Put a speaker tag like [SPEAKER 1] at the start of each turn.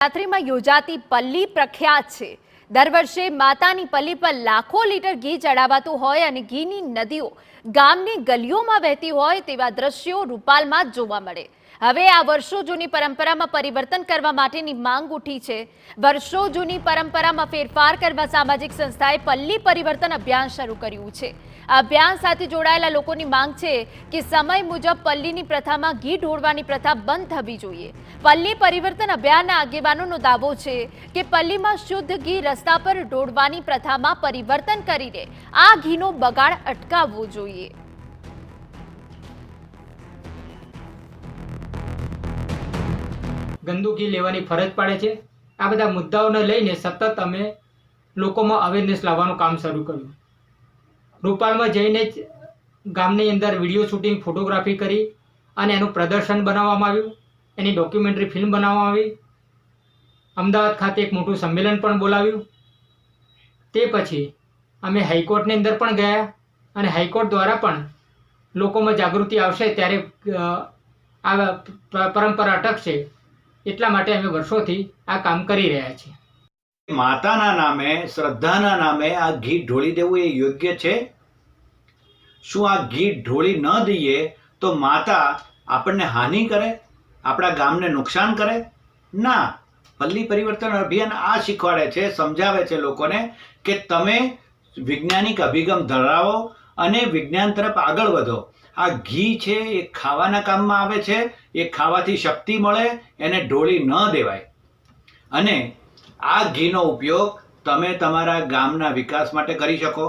[SPEAKER 1] નવરાત્રિમાં યોજાતી પલ્લી પ્રખ્યાત છે। દર વર્ષે માતાની પલ્લી પર લાખો લીટર ઘી ચડાવાતું હોય અને ઘીની નદીઓ ગામની ગલીઓમાં વહેતી હોય તેવા દ્રશ્યો રૂપાલમાં જોવા મળે। હવે આ વર્ષો જૂની પરંપરામાં પરિવર્તન કરવા માટેની માંગ ઉઠી છે। વર્ષો જૂની પરંપરામાં ફેરફાર કરવા સામાજિક સંસ્થાએ પલ્લી પરિવર્તન અભિયાન શરૂ કર્યું છે। આ અભિયાન સાથે જોડાયેલા લોકોની માંગ છે કે સમય મુજબ પલ્લીની પ્રથામાં ઘી ઢોળવાની પ્રથા બંધ થવી જોઈએ। પલ્લી પરિવર્તન અભિયાનના આગેવાનોનો દાવો છે કે પલ્લીમાં શુદ્ધ ઘી રસ્તા પર ઢોળવાની પ્રથામાં પરિવર્તન કરીને આ ઘીનો બગાડ અટકાવવો જોઈએ।
[SPEAKER 2] ગંદુ ઘી લેવાની ફરજ પડે છે। આ બધા મુદ્દાઓને લઈને સતત અમે લોકોમાં અવેરનેસ લાવવાનું કામ શરૂ કર્યું। રૂપાલમાં જઈને જ ગામની અંદર વિડીયો શૂટિંગ, ફોટોગ્રાફી કરી અને એનું પ્રદર્શન બનાવવામાં આવ્યું। એની ડોક્યુમેન્ટરી ફિલ્મ બનાવવામાં આવી। અમદાવાદ ખાતે એક મોટું સંમેલન પણ બોલાવ્યું। તે પછી અમે હાઈકોર્ટની અંદર પણ ગયા અને હાઈકોર્ટ દ્વારા પણ લોકોમાં જાગૃતિ આવશે ત્યારે આ પરંપરા અટકશે। એટલા માટે અમે વર્ષોથી આ કામ કરી રહ્યા છીએ।
[SPEAKER 3] માતાના નામે, શ્રદ્ધાના નામે આ ઘી ઢોળી દેવું એ યોગ્ય છે? શું આ ઘી ઢોળી ન દઈએ તો માતા આપણને હાનિ કરે, આપણા ગામને નુકસાન કરે? ના, પલ્લી પરિવર્તન અભિયાન આ શીખવાડે છે, સમજાવે છે લોકોને કે તમે વૈજ્ઞાનિક અભિગમ ધરાવો અને વિજ્ઞાન તરફ આગળ વધો। આ ઘી છે એ ખાવાના કામમાં આવે છે, એ ખાવાથી શક્તિ મળે, એને ઢોળી ન દેવાય। અને આ ઘીનો ઉપયોગ તમે તમારા ગામના વિકાસ માટે કરી શકો।